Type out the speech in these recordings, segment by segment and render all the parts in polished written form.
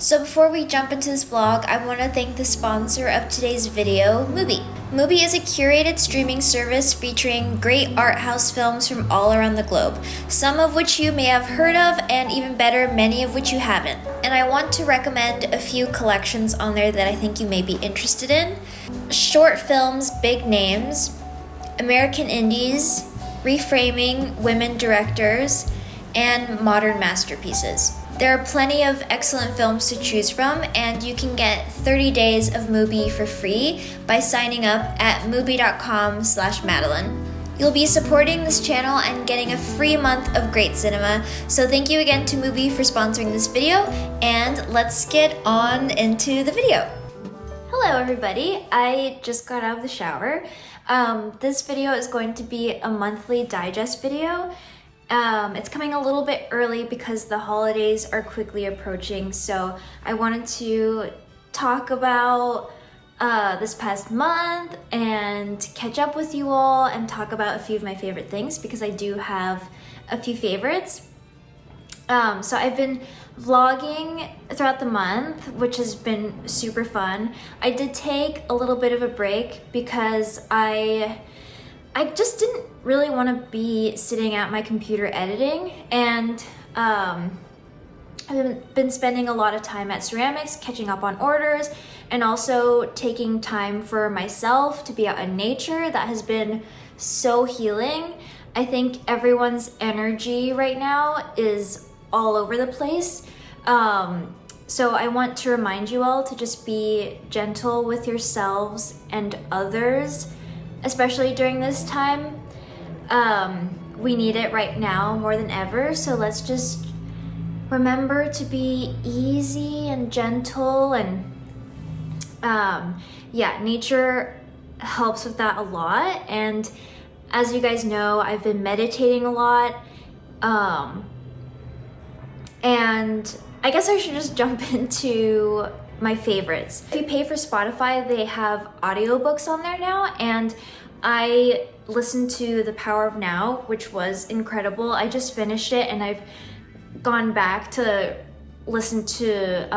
So before we jump into this vlog, I want to thank the sponsor of today's video, Mubi. Mubi is a curated streaming service featuring great art house films from all around the globe, some of which you may have heard of, and even better, many of which you haven't. And I want to recommend a few collections on there that I think you may be interested in. Short films, big names, American indies, reframing women directors, and modern masterpieces. There are plenty of excellent films to choose from, and you can get 30 days of Mubi for free by signing up at mubi.com/Madelynn. You'll be supporting this channel and getting a free month of great cinema, so thank you again to Mubi for sponsoring this video, and let's get on into the video. Hello everybody, I just got out of the shower. This video is going to be a monthly digest video. It's coming a little bit early because the holidays are quickly approaching, so I wanted to talk about this past month and catch up with you all and talk about a few of my favorite things because I do have a few favorites. So I've been vlogging throughout the month, which has been super fun. I did take a little bit of a break because I just didn't really want to be sitting at my computer editing, and I've been spending a lot of time at ceramics, catching up on orders, and also taking time for myself to be out in nature. That has been so healing. I think everyone's energy right now is all over the place. So I want to remind you all to just be gentle with yourselves and others, especially during this time. We need it right now more than ever, so let's just remember to be easy and gentle, and yeah, nature helps with that a lot. And as you guys know, I've been meditating a lot, and I guess I should just jump into my favorites. If you pay for Spotify, they have audiobooks on there now, and I listened to The Power of Now, which was incredible. I just finished it and I've gone back to listen to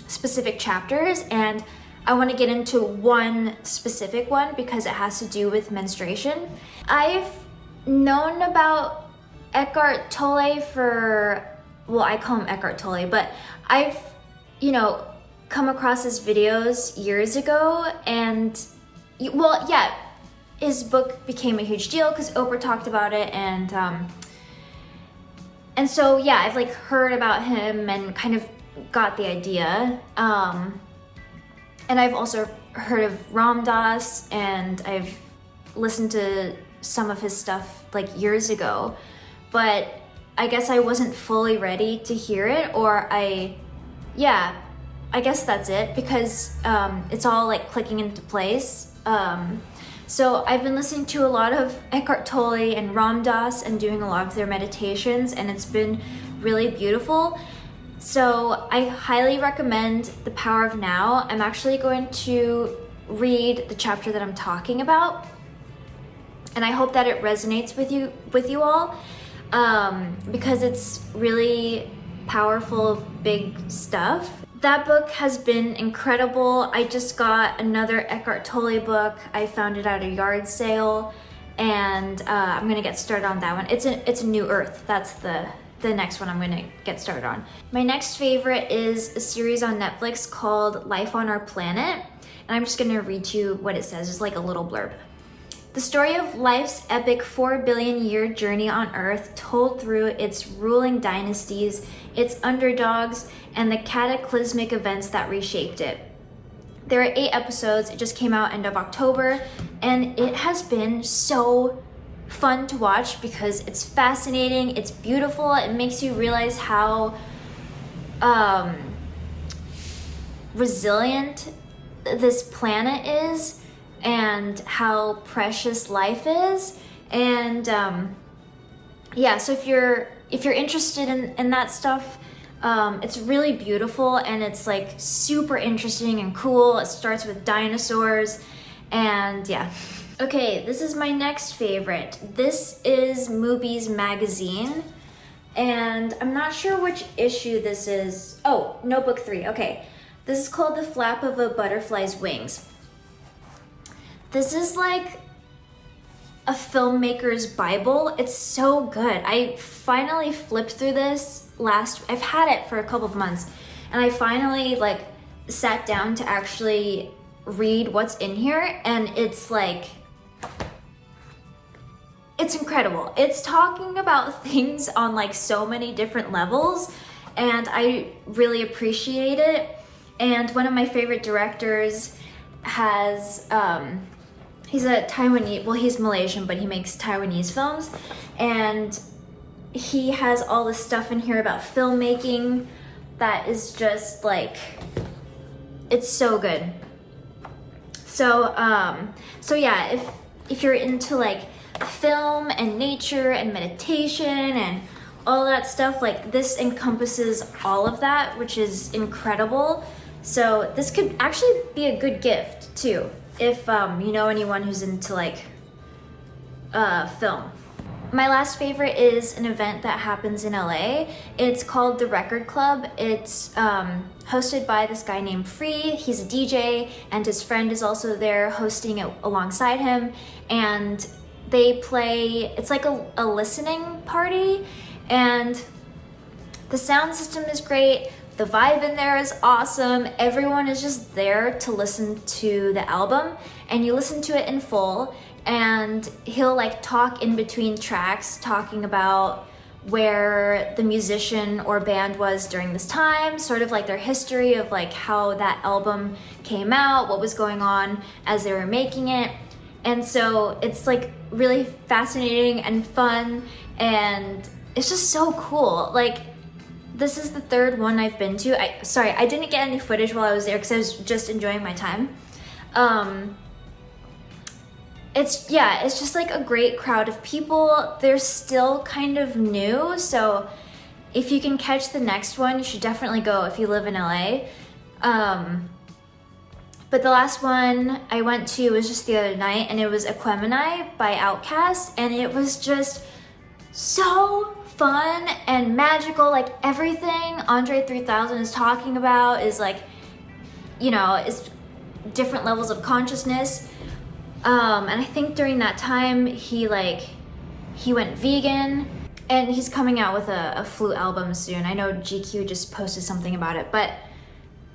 specific chapters, and I want to get into one specific one because it has to do with menstruation. I've known about Eckhart Tolle for, well, I call him Eckhart Tolle, but I've, come across his videos years ago, and well, yeah, his book became a huge deal because Oprah talked about it, and so yeah, I've heard about him and kind of got the idea. And I've also heard of Ram Dass, and I've listened to some of his stuff years ago, but I guess I wasn't fully ready to hear it, or I guess that's it, because it's all clicking into place. So I've been listening to a lot of Eckhart Tolle and Ram Dass and doing a lot of their meditations, and it's been really beautiful. So I highly recommend The Power of Now. I'm actually going to read the chapter that I'm talking about, and I hope that it resonates with you all, because it's really powerful, big stuff. That book has been incredible. I just got another Eckhart Tolle book. I found it at a yard sale, and I'm gonna get started on that one. It's a New Earth. That's the next one I'm gonna get started on. My next favorite is a series on Netflix called Life on Our Planet, and I'm just gonna read you what it says. It's a little blurb. The story of life's epic 4 billion year journey on Earth, told through its ruling dynasties, its underdogs, and the cataclysmic events that reshaped it. There are 8 episodes. It just came out end of October, and it has been so fun to watch because it's fascinating, it's beautiful, it makes you realize how resilient this planet is and how precious life is. And yeah, so if you're interested in that stuff, it's really beautiful, and it's super interesting and cool. It starts with dinosaurs, and yeah. Okay, this is my next favorite. This is Mubi's magazine, And I'm not sure which issue this is. Oh, Notebook 3, okay. This is called The Flap of a Butterfly's Wings. This is like a filmmaker's Bible. It's so good. I finally flipped through this I've had it for a couple of months, and I finally like sat down to actually read what's in here, and it's like, it's incredible. It's talking about things on like so many different levels, and I really appreciate it. And one of my favorite directors has, he's a Taiwanese, well, he's Malaysian, but he makes Taiwanese films, and he has all this stuff in here about filmmaking that is just like, it's so good. So, so yeah, if you're into like film and nature and meditation and all that stuff, like this encompasses all of that, which is incredible. So this could actually be a good gift too, if you know anyone who's into like film. My last favorite is an event that happens in LA. It's called The Record Club. It's hosted by this guy named Free. He's a DJ, and his friend is also there hosting it alongside him. And they play, it's like a listening party, and the sound system is great. The vibe in there is awesome. Everyone is just there to listen to the album, and you listen to it in full, and he'll like talk in between tracks, talking about where the musician or band was during this time, sort of like their history of like how that album came out, what was going on as they were making it. And so it's like really fascinating and fun, and it's just so cool. Like, this is the third one I've been to. I didn't get any footage while I was there because I was just enjoying my time. It's just like a great crowd of people. They're still kind of new, so if you can catch the next one, you should definitely go if you live in LA. But the last one I went to was just the other night, and it was Aquemini by Outkast, and it was just so fun and magical. Like, everything Andre 3000 is talking about is like, you know, is different levels of consciousness. And I think during that time he went vegan, and he's coming out with a flute album soon. I know GQ just posted something about it, but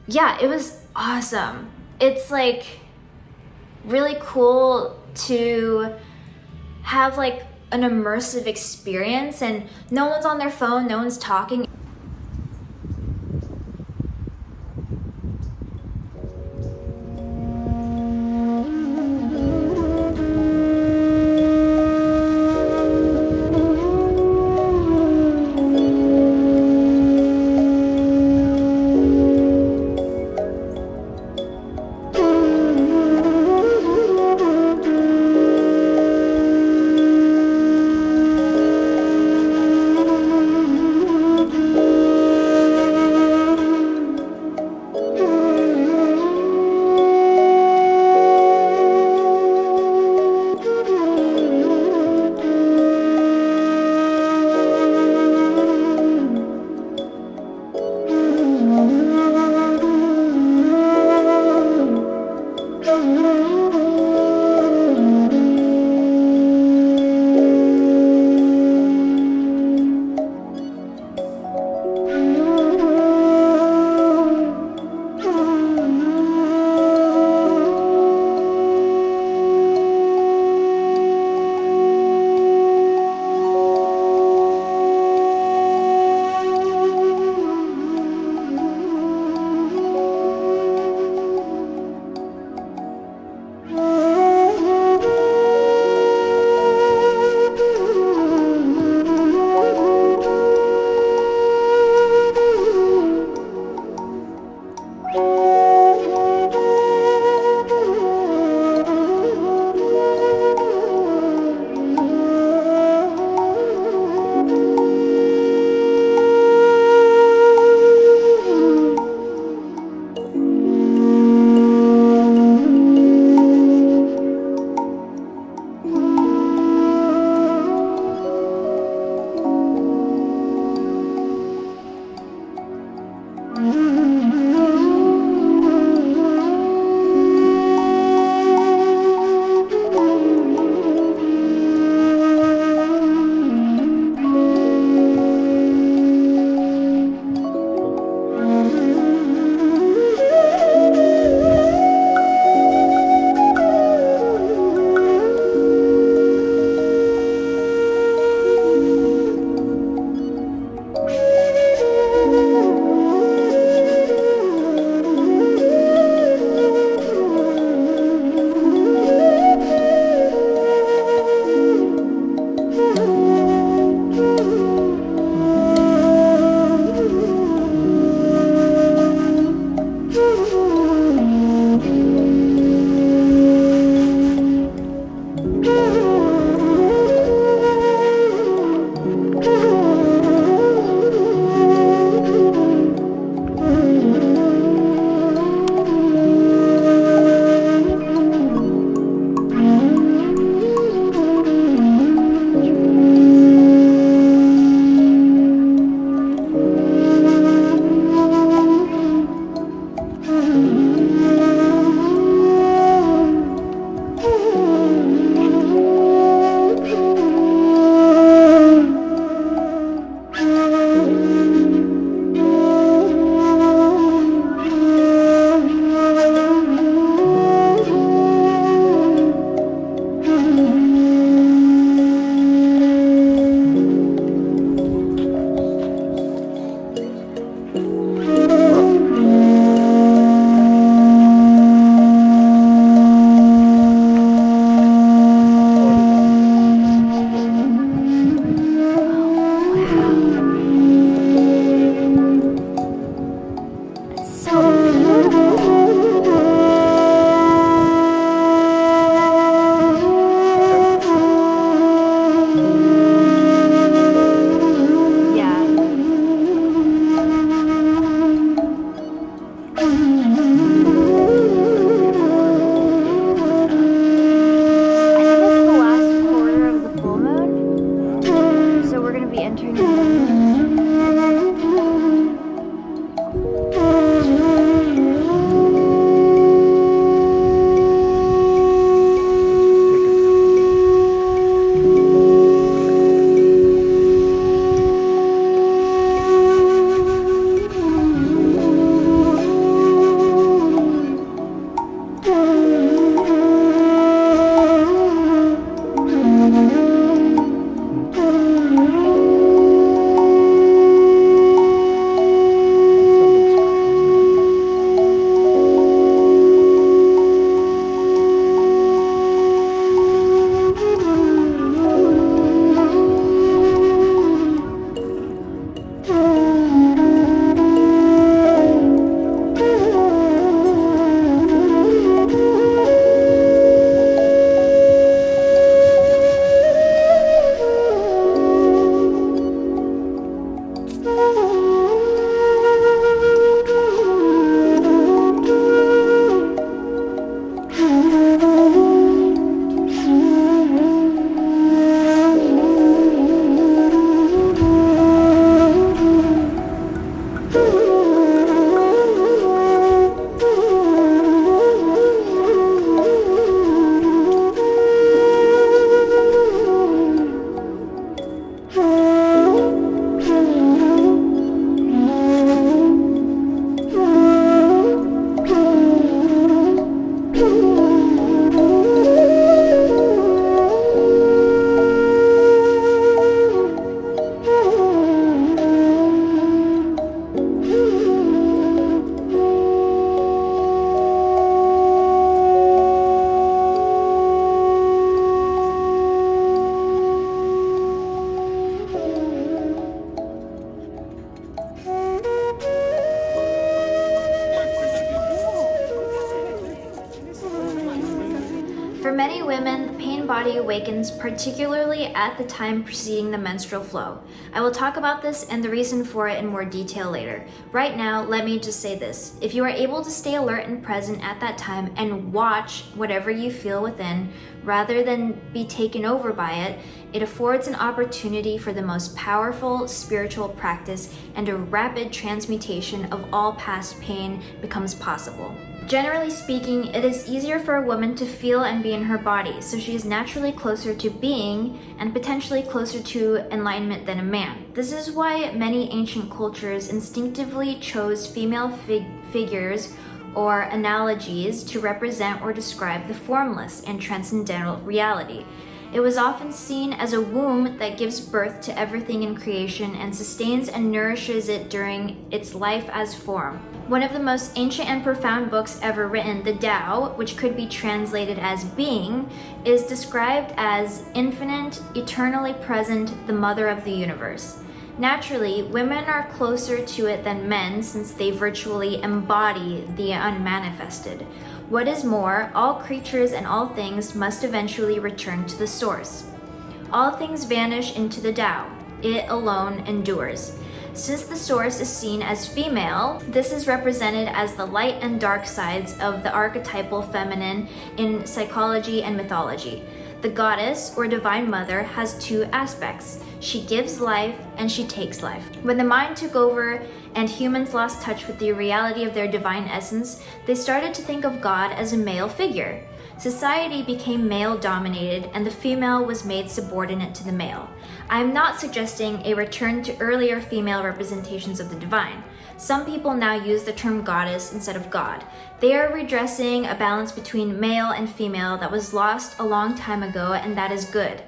yeah, it was awesome. It's like really cool to have like an immersive experience, and no one's on their phone, no one's talking. entering. For many women, the pain body awakens particularly at the time preceding the menstrual flow. I will talk about this and the reason for it in more detail later. Right now, let me just say this. If you are able to stay alert and present at that time and watch whatever you feel within, rather than be taken over by it, it affords an opportunity for the most powerful spiritual practice, and a rapid transmutation of all past pain becomes possible. Generally speaking, it is easier for a woman to feel and be in her body, so she is naturally closer to being and potentially closer to enlightenment than a man. This is why many ancient cultures instinctively chose female figures or analogies to represent or describe the formless and transcendental reality. It was often seen as a womb that gives birth to everything in creation and sustains and nourishes it during its life as form. One of the most ancient and profound books ever written, the Tao, which could be translated as being, is described as infinite, eternally present, the mother of the universe. Naturally, women are closer to it than men since they virtually embody the unmanifested. What is more, all creatures and all things must eventually return to the source. All things vanish into the Tao. It alone endures. Since the source is seen as female, this is represented as the light and dark sides of the archetypal feminine in psychology and mythology. The goddess or divine mother has two aspects. She gives life and she takes life. When the mind took over and humans lost touch with the reality of their divine essence, they started to think of God as a male figure. Society became male-dominated and the female was made subordinate to the male. I am not suggesting a return to earlier female representations of the divine. Some people now use the term goddess instead of God. They are redressing a balance between male and female that was lost a long time ago, and that is good.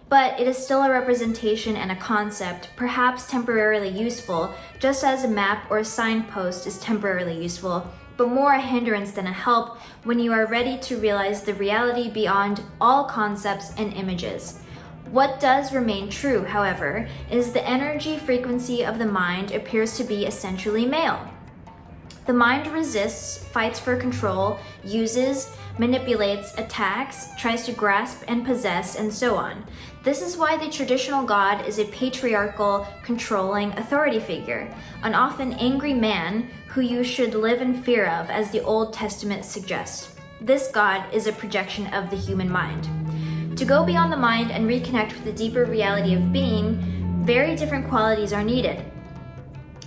But it is still a representation and a concept, perhaps temporarily useful, just as a map or a signpost is temporarily useful, but more a hindrance than a help when you are ready to realize the reality beyond all concepts and images. What does remain true, however, is the energy frequency of the mind appears to be essentially male. The mind resists, fights for control, uses, manipulates, attacks, tries to grasp and possess, and so on. This is why the traditional God is a patriarchal, controlling authority figure, an often angry man who you should live in fear of, as the Old Testament suggests. This God is a projection of the human mind. To go beyond the mind and reconnect with the deeper reality of being, very different qualities are needed.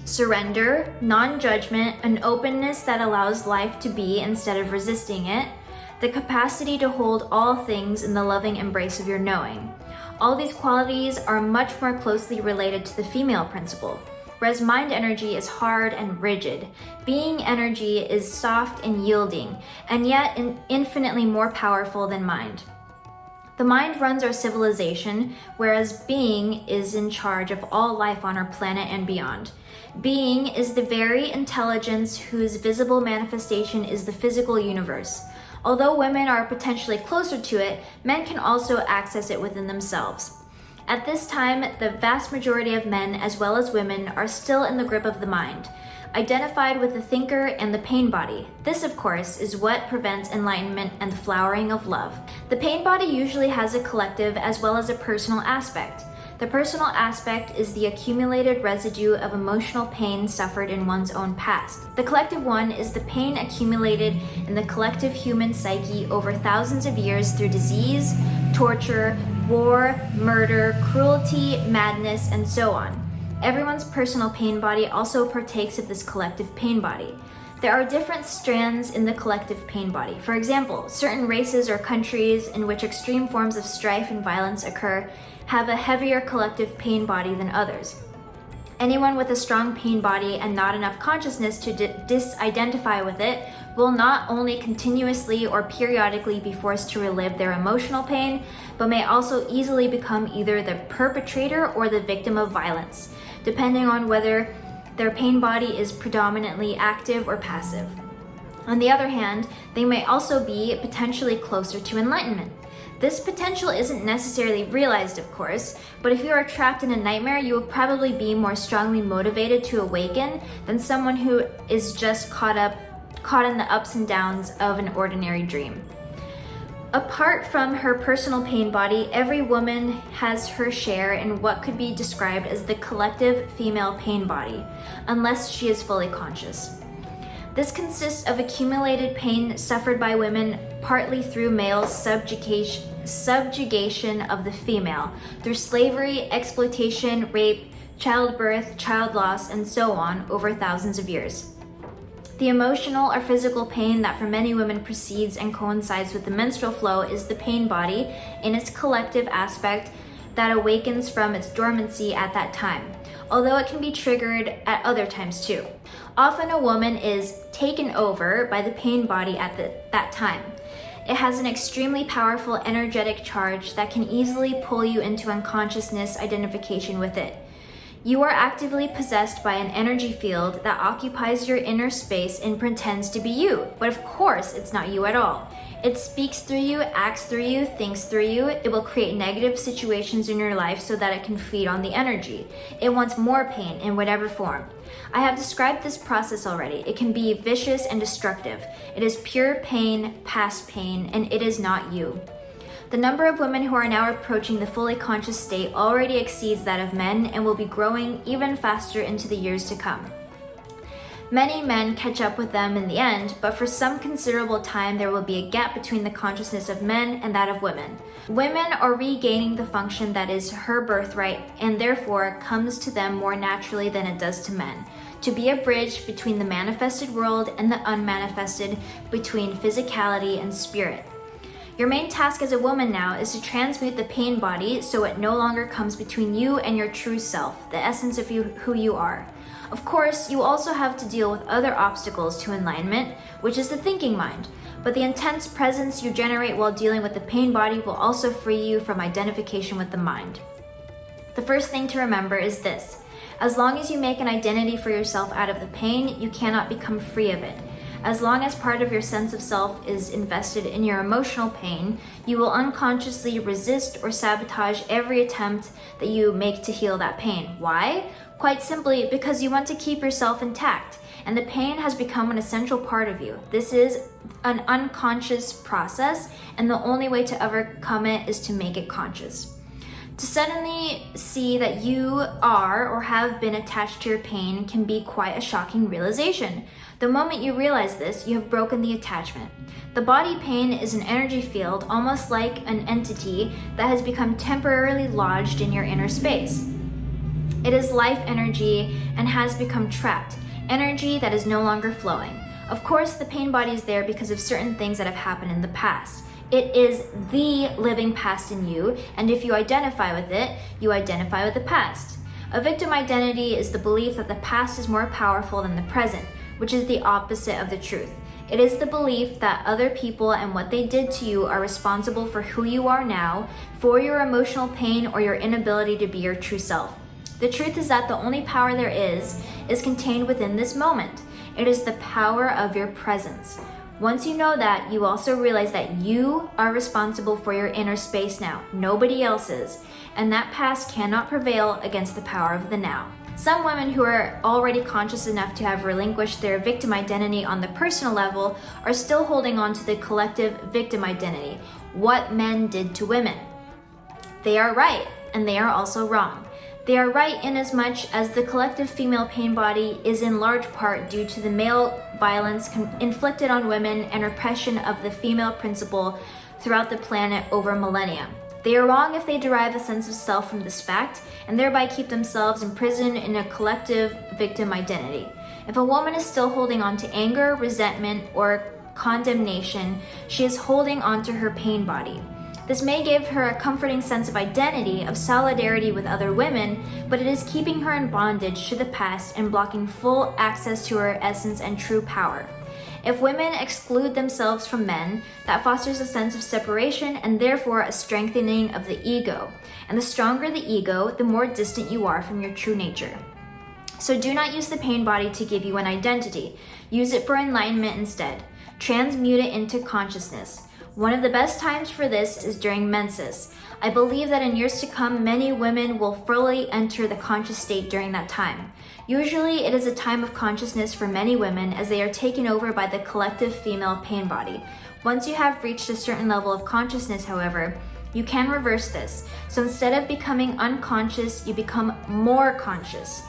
Surrender, non-judgment, an openness that allows life to be instead of resisting it, the capacity to hold all things in the loving embrace of your knowing. All these qualities are much more closely related to the female principle, whereas mind energy is hard and rigid. Being energy is soft and yielding, and yet infinitely more powerful than mind. The mind runs our civilization, whereas being is in charge of all life on our planet and beyond. Being is the very intelligence whose visible manifestation is the physical universe. Although women are potentially closer to it, men can also access it within themselves. At this time, the vast majority of men, as well as women, are still in the grip of the mind, identified with the thinker and the pain body. This, of course, is what prevents enlightenment and the flowering of love. The pain body usually has a collective as well as a personal aspect. The personal aspect is the accumulated residue of emotional pain suffered in one's own past. The collective one is the pain accumulated in the collective human psyche over thousands of years through disease, torture, war, murder, cruelty, madness, and so on. Everyone's personal pain body also partakes of this collective pain body. There are different strands in the collective pain body. For example, certain races or countries in which extreme forms of strife and violence occur have a heavier collective pain body than others. Anyone with a strong pain body and not enough consciousness to disidentify with it will not only continuously or periodically be forced to relive their emotional pain, but may also easily become either the perpetrator or the victim of violence, depending on whether their pain body is predominantly active or passive. On the other hand, they may also be potentially closer to enlightenment. This potential isn't necessarily realized, of course, but if you are trapped in a nightmare, you will probably be more strongly motivated to awaken than someone who is just caught in the ups and downs of an ordinary dream. Apart from her personal pain body, every woman has her share in what could be described as the collective female pain body, unless she is fully conscious. This consists of accumulated pain suffered by women partly through male subjugation of the female, through slavery, exploitation, rape, childbirth, child loss, and so on over thousands of years. The emotional or physical pain that for many women precedes and coincides with the menstrual flow is the pain body in its collective aspect that awakens from its dormancy at that time, although it can be triggered at other times too. Often a woman is taken over by the pain body at that time. It has an extremely powerful energetic charge that can easily pull you into unconsciousness identification with it. You are actively possessed by an energy field that occupies your inner space and pretends to be you, but of course it's not you at all. It speaks through you, acts through you, thinks through you. It will create negative situations in your life so that it can feed on the energy. It wants more pain in whatever form. I have described this process already. It can be vicious and destructive. It is pure pain, past pain, and it is not you. The number of women who are now approaching the fully conscious state already exceeds that of men and will be growing even faster into the years to come. Many men catch up with them in the end, but for some considerable time there will be a gap between the consciousness of men and that of women. Women are regaining the function that is her birthright and therefore comes to them more naturally than it does to men, to be a bridge between the manifested world and the unmanifested, between physicality and spirit. Your main task as a woman now is to transmute the pain body so it no longer comes between you and your true self, the essence of who you are. Of course, you also have to deal with other obstacles to enlightenment, which is the thinking mind, but the intense presence you generate while dealing with the pain body will also free you from identification with the mind. The first thing to remember is this: as long as you make an identity for yourself out of the pain, you cannot become free of it. As long as part of your sense of self is invested in your emotional pain, you will unconsciously resist or sabotage every attempt that you make to heal that pain. Why? Quite simply because you want to keep yourself intact, and the pain has become an essential part of you. This is an unconscious process, and the only way to overcome it is to make it conscious. To suddenly see that you are or have been attached to your pain can be quite a shocking realization. The moment you realize this, you have broken the attachment. The body pain is an energy field, almost like an entity that has become temporarily lodged in your inner space. It is life energy and has become trapped, energy that is no longer flowing. Of course, the pain body is there because of certain things that have happened in the past. It is the living past in you, and if you identify with it, you identify with the past. A victim identity is the belief that the past is more powerful than the present, which is the opposite of the truth. It is the belief that other people and what they did to you are responsible for who you are now, for your emotional pain or your inability to be your true self. The truth is that the only power there is contained within this moment. It is the power of your presence. Once you know that, you also realize that you are responsible for your inner space now. Nobody else is. And that past cannot prevail against the power of the now. Some women who are already conscious enough to have relinquished their victim identity on the personal level are still holding on to the collective victim identity, what men did to women. They are right, and they are also wrong. They are right inasmuch as the collective female pain body is in large part due to the male violence inflicted on women and repression of the female principle throughout the planet over millennia. They are wrong if they derive a sense of self from this fact and thereby keep themselves imprisoned in a collective victim identity. If a woman is still holding on to anger, resentment, or condemnation, she is holding on to her pain body. This may give her a comforting sense of identity, of solidarity with other women, but it is keeping her in bondage to the past and blocking full access to her essence and true power. If women exclude themselves from men, that fosters a sense of separation and therefore a strengthening of the ego. And the stronger the ego, the more distant you are from your true nature. So do not use the pain body to give you an identity. Use it for enlightenment instead. Transmute it into consciousness. One of the best times for this is during menses. I believe that in years to come, many women will fully enter the conscious state during that time. Usually, it is a time of consciousness for many women as they are taken over by the collective female pain body. Once you have reached a certain level of consciousness, however, you can reverse this. So instead of becoming unconscious, you become more conscious.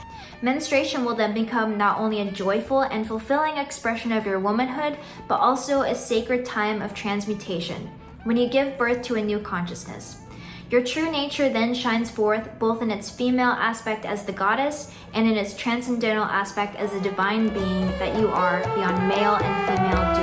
Menstruation will then become not only a joyful and fulfilling expression of your womanhood, but also a sacred time of transmutation, when you give birth to a new consciousness. Your true nature then shines forth both in its female aspect as the goddess and in its transcendental aspect as the divine being that you are beyond male and female duality.